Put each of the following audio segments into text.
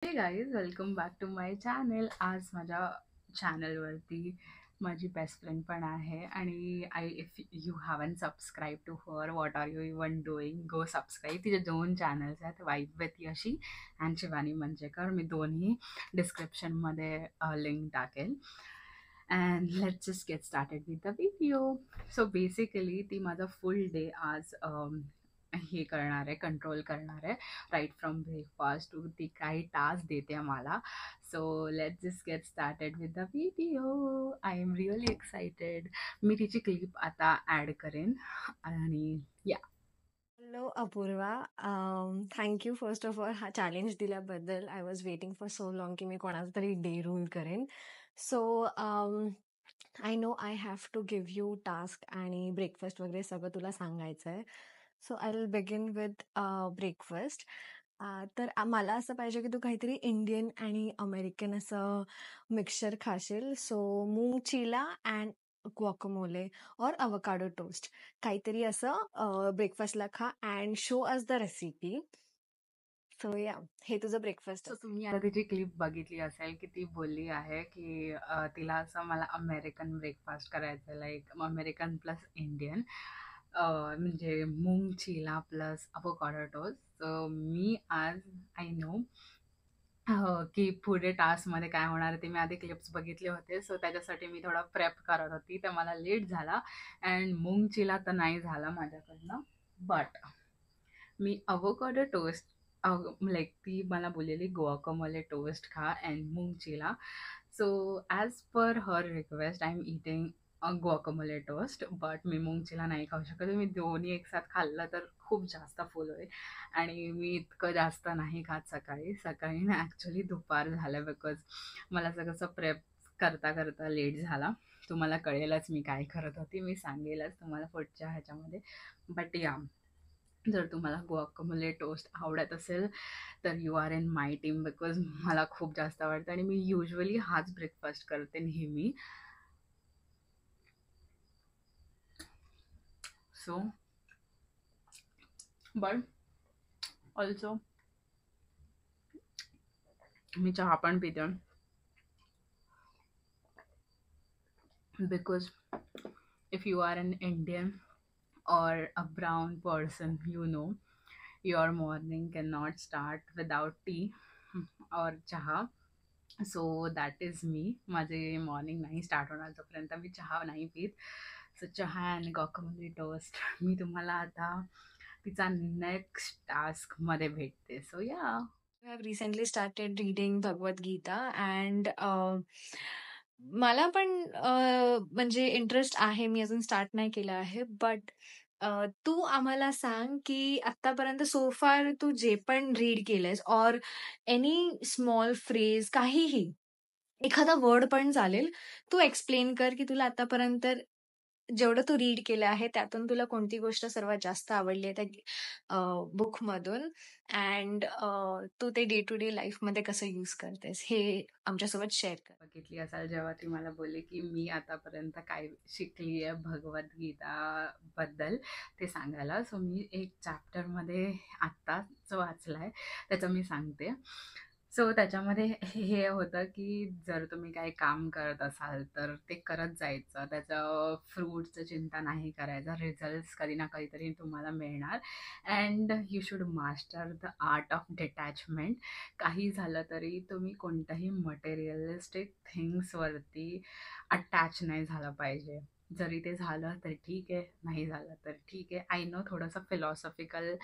हे guys, welcome back to my channel. आज माझ्या चॅनलवरती माझी बेस्ट फ्रेंड पण आहे आणि if you haven't subscribe to her, what are you even doing, go subscribe. तिचे दोन चॅनल्स आहेत, vibe with Yashi and Shivani Manjekar. मी दोन्ही डिस्क्रिप्शनमध्ये लिंक टाकेल. And let's just get started with the video. So basically ती माझा फुल डे आज हे करणार आहे, कंट्रोल करणार आहे. राईट फ्रॉम ब्रेकफास्ट टू ती काही टास्क देते मला. So let's just get started with the video. I am really excited. मी तिची क्लिप आता ॲड करेन आणि या. Hello Apurva. Thank you first of all हा चॅलेंज दिल्याबद्दल. I was waiting for so long की मी कोणाचा तरी डे रूल करेन. So I know I have to give you task आणि ब्रेकफास्ट वगैरे सगळं तुला सांगायचं आहे. So I will begin with breakfast. तर मला असं पाहिजे की तू काहीतरी इंडियन आणि अमेरिकन असं मिक्सचर खाशील. सो मूग चिला अँड guacamole और avocado toast काहीतरी असं ब्रेकफास्टला खा and show us the recipe. So या, हे तुझं ब्रेकफास्ट सो असेल. तुम्ही आता तिची क्लिप बघितली असेल की ती बोलली आहे की तिला असं मला अमेरिकन ब्रेकफास्ट करायचं, लाईक अमेरिकन प्लस इंडियन. म्हणजे मूग चिला प्लस अቮकाडो टोस्ट. मी आज आय नो की पुढे टास्कमध्ये काय होणार आहे ते मी आधी क्लिप्स बघितले होते. सो त्याच्यासाठी मी थोडा प्रेप करत होती, तर मला लेट झाला. अँड मूग चिला तर नाही झाला माझ्याकडनं. बट मी अवोकाडो टोस्ट, लाईक ती मला बोललेली गुआकामोले टोस्ट खा and moong chilla. So as per her request I am eating guacamole toast. But मी मूग चिला नाही खाऊ शकत. मी दोन्ही एकसाथ खाल्लं तर खूप जास्त फुल होईल आणि मी इतकं जास्त नाही खात सकाळी. सकाळी ना ॲक्च्युली दुपार झालं, बिकॉज मला सगळंचं प्रेप करता करता लेट झाला. तुम्हाला कळेलच मी काय करत होती, मी सांगेलच तुम्हाला पुढच्या ह्याच्यामध्ये. बट या, जर तुम्हाला गुआकामोले टोस्ट आवडत असेल तर you are in my team, because मला खूप जास्त आवडतं आणि मी युजली हाच ब्रेकफास्ट करते नेहमी. सो बट ऑल्सो मी चहा पण पिते, because if you are an Indian or a brown person, your morning cannot start without tea or chaha. So that is me. माझे मॉर्निंग नाही स्टार्ट होणार जोपर्यंत मी चहा नाही पित. सो चहा आणि गॉकमोली टोस्ट मी तुम्हाला आता तिचा नेक्स्ट टास्कमध्ये भेटते. सो या. I have recently started reading Bhagavad Gita and मला पण म्हणजे इंटरेस्ट आहे. मी अजून स्टार्ट नाही केलं आहे. बट तू आम्हाला सांग की आतापर्यंत सो फार तू जे पण रीड केलंयस और एनी स्मॉल फ्रेज काहीही एखादा वर्ड पण चालेल. तू एक्सप्लेन कर की तुला आतापर्यंत जेवढं तू रीड केलं आहे त्यातून तुला कोणती गोष्ट सर्वात जास्त आवडली आहे त्या बुकमधून अँड तू ते डे टू डे लाईफमध्ये कसं यूज करतेस हे आमच्यासोबत शेअर कर. बघितली असाल जेव्हा ती मला बोलली की मी आतापर्यंत काय शिकली आहे भगवद्गीता बद्दल ते सांगायला. सो मी एक चॅप्टरमध्ये आत्ताच वाचलाय, त्याचं मी सांगते. सो त्याच्यामध्ये हे होतं की जर तुम्ही काही काम करत असाल तर ते करत जायचं, त्याचं फ्रूटचं चिंता नाही करायचं, रिझल्ट्स कधी ना कधीतरी तुम्हाला मिळणार. And you should master the art of detachment. काही झालं तरी तुम्ही कोणत्याही मटेरियलिस्टिक थिंग्सवरती अटॅच नाही झालं पाहिजे. जरी ते झालं तर ठीक आहे, नाही झालं तर ठीक आहे. आय नो थोडंसं फिलॉसॉफिकल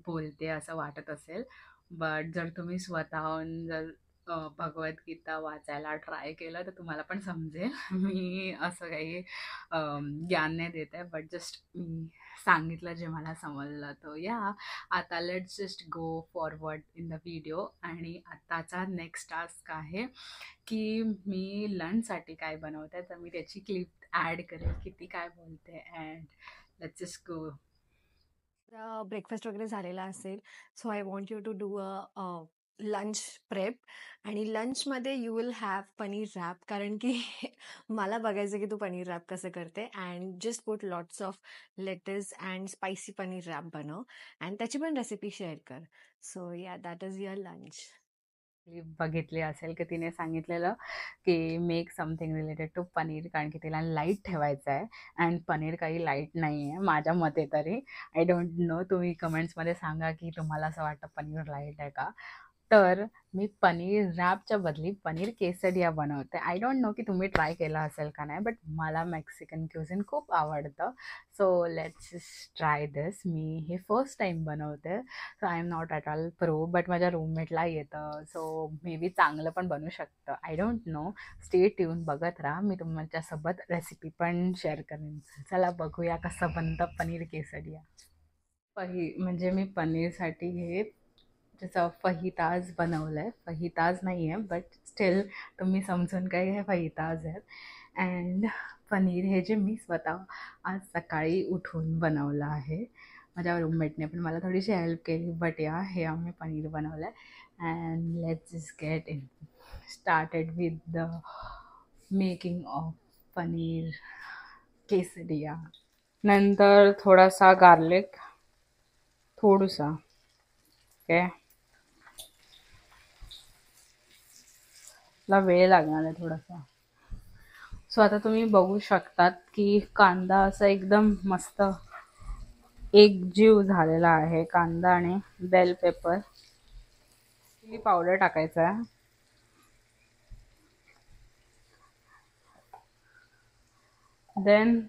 बोलते असं वाटत असेल, बट जर तुम्ही स्वतःहून जर भगवद्गीता वाचायला ट्राय केलं तर तुम्हाला पण समजेल. मी असं काही ज्ञान नाही देत आहे, बट जस्ट मी सांगितलं जे मला समजलं. तर या, आता let's just go forward in the video. आणि आताचा नेक्स्ट टास्क आहे की मी लंचसाठी काय बनवते, तर मी त्याची क्लिप ॲड करेल की ती काय बोलते. And let's just go. Breakfast वगैरे झालेला असेल. So I want you to do a lunch prep आणि लंचमध्ये you will have paneer wrap कारण की मला बघायचं की तू पनीर रॅप कसं करते and just put lots of lettuce and spicy paneer wrap बनव अँड त्याची पण रेसिपी शेअर कर. So yeah, that is your lunch. Clip बघितली असेल की तिने सांगितलेलं की make something related to paneer, कारण की तिला लाईट ठेवायचं आहे. अँड पनीर काही लाईट नाही आहे माझ्या मते तरी. आय डोंट नो, तुम्ही कमेंट्समध्ये सांगा की तुम्हाला असं वाटतं पनीर लाईट आहे का. तर मी पनीर रॅपच्या बदली पनीर केसरिया बनवते. आय डोंट नो की तुम्ही ट्राय केला असेल का नाही, बट मला मेक्सिकन क्युझिन खूप आवडतं. सो लेट्स ट्राय दिस. मी हे फर्स्ट टाईम बनवते. So I am not at all pro, but माझ्या रूममेटला येतं. सो मे बी चांगलं पण बनू शकतं. I don't no. Stay tune, बघत राहा. मी तुमच्यासोबत रेसिपी पण शेअर करेन. चला बघूया कसं बनतं पनीर केसरिया. म्हणजे मी पनीरसाठी हे त्याचं फहिताज बनवलं आहे. फहिताज नाही आहे, बट स्टील तुम्ही समजून काय हे फहिताज आहेत. अँड पनीर हे जे मी स्वतः आज सकाळी उठून बनवलं आहे. माझ्या रूममेटने पण मला थोडीशी हेल्प केली, बट या हे आम्ही पनीर बनवलं आहे. And let's just get in started with the making of paneer quesadilla. नंतर थोडासा गार्लिक, थोडंसा ओके. ला वेळ लागणार आहे थोडासा. सो आता तुम्ही बघू शकतात की कांदा असा एकदम मस्त एकजीव झालेला आहे. कांदा आणि बेल पेपर, चिली पावडर टाकायचा आहे. Then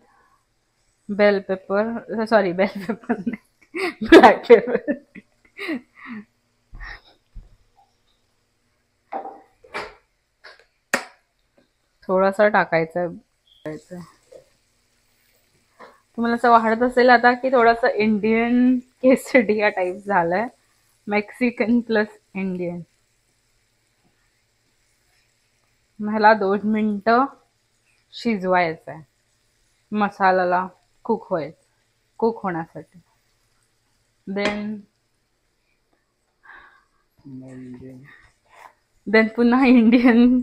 bell pepper, sorry bell pepper नाही, ब्लॅक पेपर. थोडासा टाकायचं आहे. तुम्हाला असं वाटत असेल आता की थोडंसं इंडियन केसरिया टाईप झालंय, मेक्सिकन प्लस इंडियन. ह्याला 2 मिनटं शिजवायचं आहे, मसाल्याला कुक होण्यासाठी. देन पुन्हा इंडियन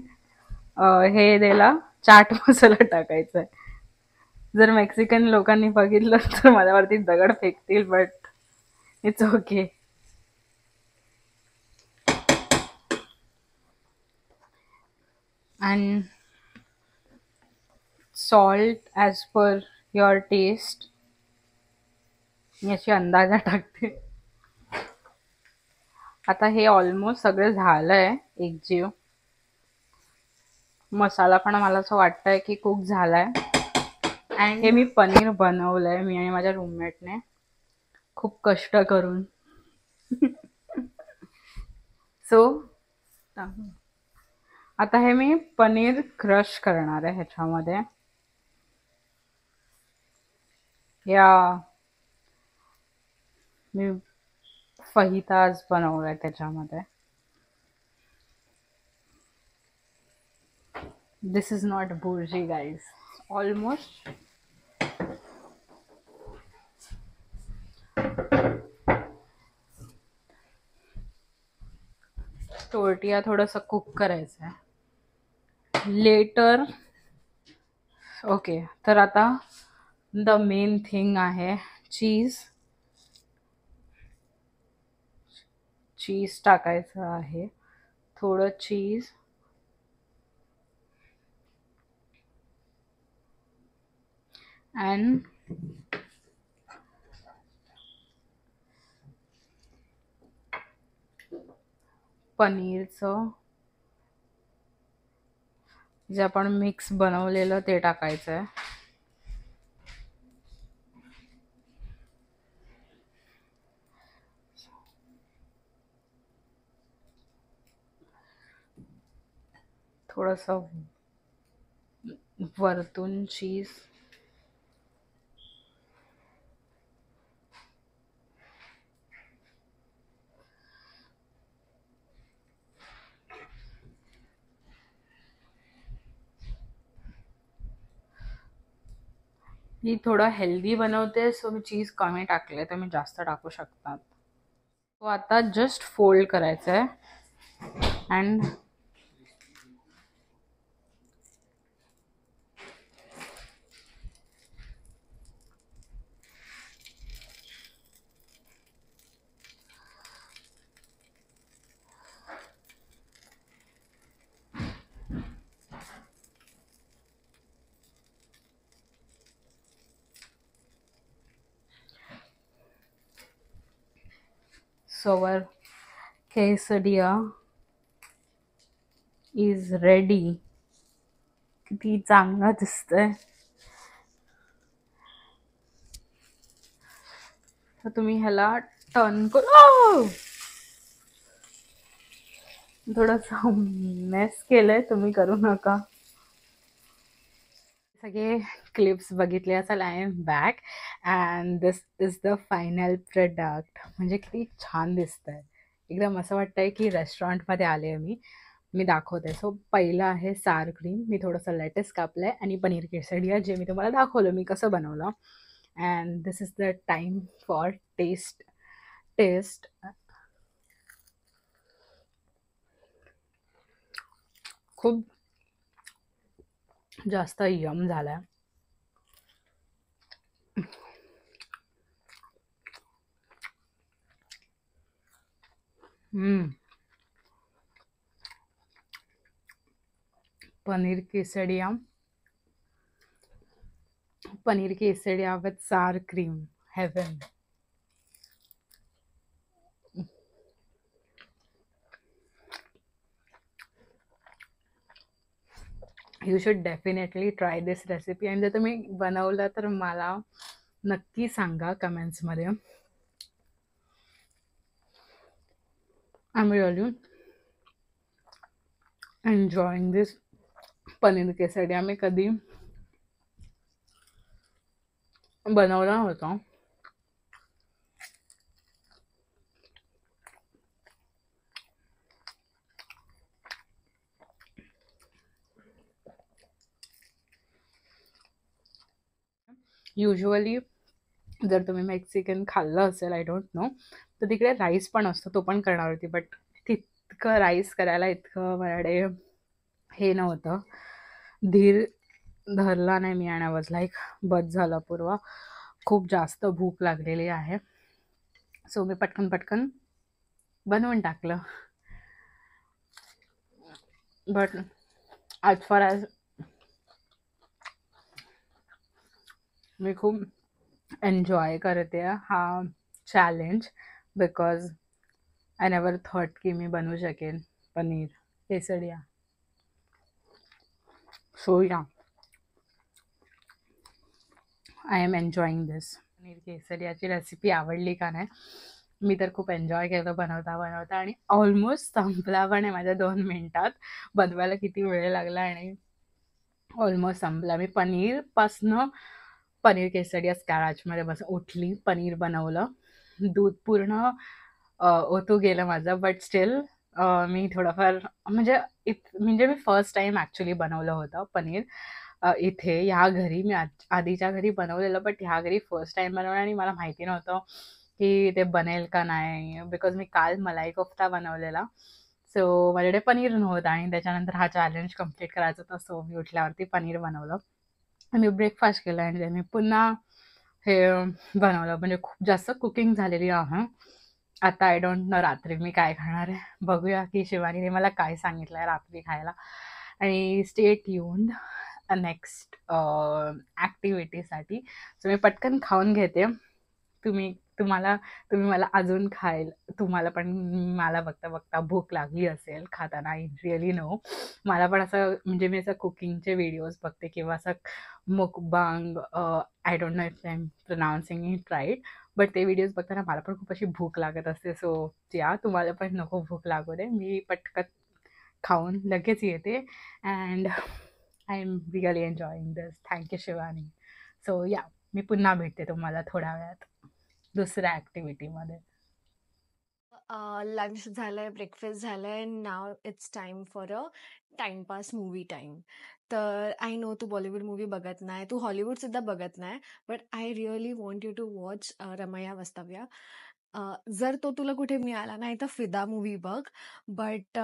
हे द्यायला चाट मसाला टाकायचा आहे. जर मेक्सिकन लोकांनी बघितलं तर माझ्यावरती दगड फेकतील, but it's okay. And salt as per your taste, याची अंदाजा टाकते. आता हे ऑलमोस्ट सगळं झालंय एकजीव. मसाला पण मला असं वाटतंय की कुक झालाय. अँड हे मी पनीर बनवलंय मी आणि माझ्या रूममेटने खूप कष्ट करून. सो आता हे मी पनीर क्रश करणार आहे ह्याच्यामध्ये. या मी फहिताज बनवलाय त्याच्यामध्ये. This is not bhurji guys, almost. Tortilla थोडंसं कुक करायचं आहे लेटर. ओके, तर आता द मेन थिंग आहे चीज. चीज टाकायचं आहे, थोडं चीज. अँड पनीरचं जे आपण मिक्स बनवलेलं ते टाकायचं आहे. थोडंसं वरतून चीज. मी थोडं हेल्दी बनवते, सो मी चीज कमी टाकले, तर मी जास्त टाकू शकतात. तो आता जस्ट फोल्ड करायचं आहे. And So our quesadilla is ready. किती चांगलं दिसतंय. तर तुम्ही ह्याला टर्न करू. थोडंसं मेस केलंय, तुम्ही करू नका. सगळे क्लिप्स बघितले असाल. I am back and this is the final product. म्हणजे किती छान दिसतंय. एकदम असं वाटतंय की रेस्टॉरंटमध्ये आले आहे मी दाखवते. सो पहिलं आहे सार क्रीम. मी थोडंसं लेटेस कापलं आहे आणि पनीर केसडिया जे मी तुम्हाला दाखवलं मी कसं बनवलं. And this is the time for taste. खूप जास्त यम झालाय. Paneer quesadilla with sour cream, heaven. You should definitely try this recipe. आणि जर तुम्ही बनवलं तर मला नक्की सांगा कमेंट्समध्ये. I am really enjoying this paneer quesadilla. मी कधी बनवला होता. युजली जर तुम्ही मेक्सिकन खाल्लं असेल, आय डोंट नो, तर तिकडे राईस पण असतो, तो पण करणार होती. बट तितकं राईस करायला इतकं माझ्याकडे हे नव्हतं, धीर धरला नाही मी. आणि आय वॉज लाईक बस झालं पूर्वा, खूप जास्त भूक लागलेली आहे. सो मी पटकन बनवून टाकलं. बट ॲज फार ॲज मी खूप एन्जॉय करते हा challenge, because I never thought की मी बनवू शकेन paneer quesadilla. So yeah, I am enjoying this. Paneer केसरियाची रेसिपी आवडली का नाही? मी तर खूप एन्जॉय केलं बनवता. आणि ऑलमोस्ट संपला पण आहे माझ्या 2 मिनिटात. बनवायला किती वेळ लागला आणि ऑलमोस्ट संपला. मी पनीर केसरिया स्क्रॅचमध्ये उठली, पनीर बनवलं, दूध पूर्ण ओतू गेलं माझं. बट स्टील मी थोडंफार म्हणजे मी फर्स्ट टाईम ॲक्च्युली बनवलं होतं पनीर इथे ह्या घरी. मी आधीच्या घरी बनवलेलं, बट ह्या घरी फर्स्ट टाईम बनवलं. आणि मला माहिती नव्हतं की ते बनेल का नाही, बिकॉज मी काल मलाई कोफ्ता बनवलेला. सो माझ्याकडे पनीर नव्हतं आणि त्याच्यानंतर हा चॅलेंज कम्प्लीट करायचा होता. सो मी उठल्यावरती पनीर बनवलं. मी ब्रेकफास्ट केला आणि मी पुन्हा हे बनवलं. म्हणजे खूप जास्त कुकिंग झालेली आहे. आता आय डोंट नो रात्री मी काय खाणार आहे. बघूया की शिवानीने मला काय सांगितलं आहे रात्री खायला. आणि स्टे ट्यून्ड नेक्स्ट ॲक्टिव्हिटीसाठी. सो मी पटकन खाऊन घेते. तुम्ही मला अजून तुम्हाला पण मला बघता भूक लागली असेल खाताना. I really know. मला पण असं म्हणजे मी असं कुकिंगचे व्हिडिओज बघते किंवा असं mukbang, I don't know if I am pronouncing it right, but ते व्हिडिओज बघताना मला पण खूप अशी भूक लागत असते. सो या, तुम्हाला पण नको भूक लागू दे. मी पटकन खाऊन लगेच येते. And I am really enjoying this. Thank you Shivani. So या, मी पुन्हा भेटते तुम्हाला थोड्या वेळात दुसऱ्या ॲक्टिव्हिटीमध्ये. लंच झालंय, ब्रेकफास्ट झालंय. Now it's time for a timepass movie time. तर आय नो तू बॉलिवूड मूवी बघत नाही, तू हॉलिवूड सुद्धा बघत नाही, but I really want you to watch Ramaiya Vastavaiya. जर तो तुला कुठे मिळाला नाही तर फिदा मूवी बघ. बट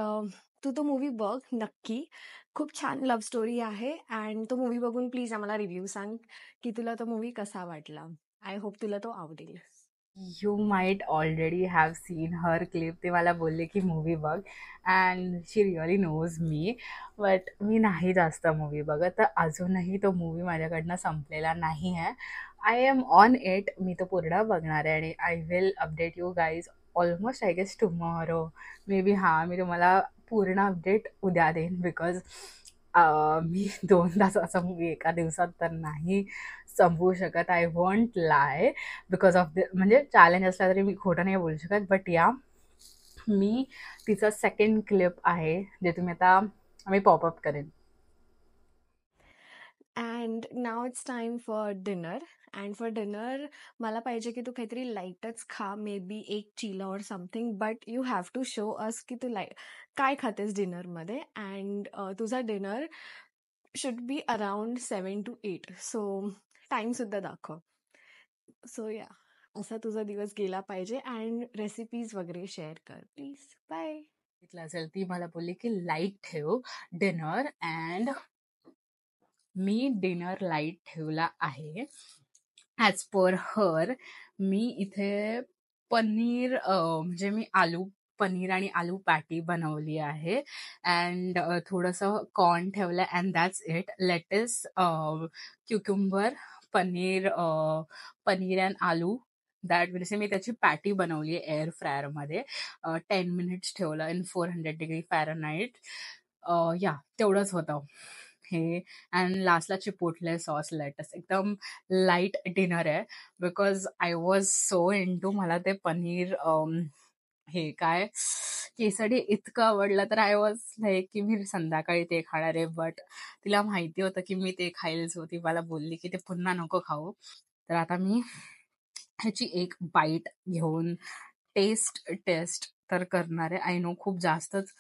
तू तो मूवी बघ नक्की. खूप छान लव्ह स्टोरी आहे. अँड तो मूवी बघून प्लीज आम्हाला रिव्ह्यू सांग की तुला तो मूवी कसा वाटला. आय होप तुला तो आवडेल. You might already have seen her clip. ते मला बोलले की मूवी बघ, and she really knows me. But मी नाही जास्त मूवी बघत. तर अजूनही तो मूवी माझ्याकडनं संपलेला नाही आहे. I am on it. मी तो पूर्ण बघणार आहे आणि I will update you guys almost I guess tomorrow maybe. हां, मी तुम्हाला पूर्ण अपडेट उद्या देईन बिकॉज मी 2 तासाचा मूव्ही एका दिवसात तर नाही संपवू शकत. I want lie because of म्हणजे चॅलेंज असला तरी मी खोटं नाही बोलू शकत. बट या मी तिचा सेकंड क्लिप आहे जे तुम्ही आता मी पॉपअप करेन. And now it's time for dinner. And for dinner मला पाहिजे की तू काहीतरी लाईटच खा, मे बी एक chilla or something, but you have to show us की तू काय खातेस डिनरमध्ये. अँड तुझा dinner should be around 7 to 8. So टाईमसुद्धा दाखव. सो या, असा तुझा दिवस गेला पाहिजे. अँड रेसिपीज वगैरे शेअर कर प्लीज. बाय. सांगितलं असेल ती मला बोलली की लाईट ठेव डिनर. अँड मी डिनर लाईट ठेवला आहे ॲज पर हर. मी इथे पनीर म्हणजे मी पनीर आणि आलू पॅटी बनवली आहे. अँड थोडंसं कॉर्न ठेवलं and that's it. Lettuce, cucumber, paneer paneer and aloo that म्हणजे मी त्याची पॅटी बनवली आहे एअर फ्रायरमध्ये. 10 मिनिट्स ठेवलं इन 400 डिग्री फॅरनहाईट. या तेवढंच होतं हे. अँड लास्टला चिपोटले सॉस लेटस. एकदम लाईट डिनर आहे because I was so into मला ते पनीर हे काय केसरी इतकं आवडलं तर आय वॉज लाईक की मी संध्याकाळी ते खाणार आहे. बट तिला माहिती होतं की मी ते खाईल सो ती मला बोलली की ते पुन्हा नको खाऊ. तर आता मी ह्याची एक बाईट घेऊन टेस्ट तर करणार आहे. आय नो खूप जास्तच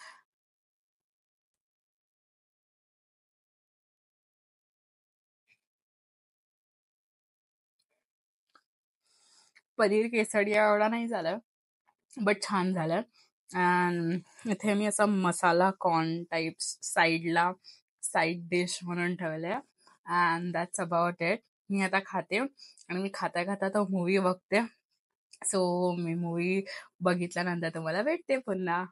पनीर केसरिया एवढा नाही झाला बट छान झालं. अँड इथे मी असा masala corn types side dish म्हणून ठेवलंय. And that's about it. मी आता खाते आणि मी खाता खाता तो मूवी बघते. सो मी मूवी बघितल्यानंतर तुम्हाला भेटते पुन्हा.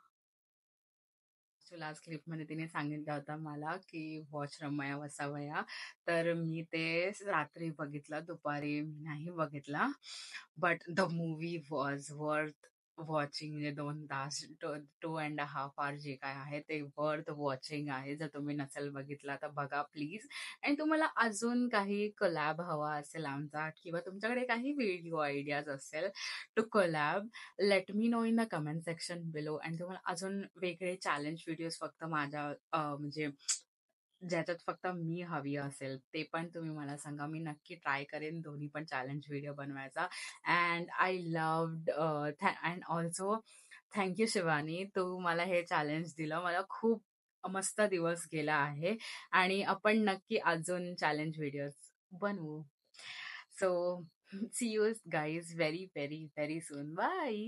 लास्ट क्लिपमध्ये तिने सांगितलं होतं मला की वॉच रमया वसावया. तर मी ते रात्री बघितलं, दुपारी मी नाही बघितला. But the movie was worth watching. म्हणजे 2 तास, 2.5 hour जे काय आहे ते वर्थ वॉचिंग आहे. जर तुम्ही नसेल बघितला तर बघा प्लीज. आणि तुम्हाला अजून काही कोलॅब हवा असेल आमचा किंवा तुमच्याकडे काही व्हिडिओ आयडियाज असेल to collab, let me know in the comment section below. आणि तुम्हाला अजून वेगळे चॅलेंज व्हिडिओज फक्त माझ्या म्हणजे ज्याच्यात फक्त मी हवी असेल ते पण तुम्ही मला सांगा. मी नक्की ट्राय करेन दोन्ही पण चॅलेंज व्हिडिओ बनवायचा. And I loved and also thank you Shivani, तू मला हे चॅलेंज दिलं. मला खूप मस्त दिवस गेला आहे आणि आपण नक्की अजून चॅलेंज व्हिडिओज बनवू. So see you guys very very very soon. Bye.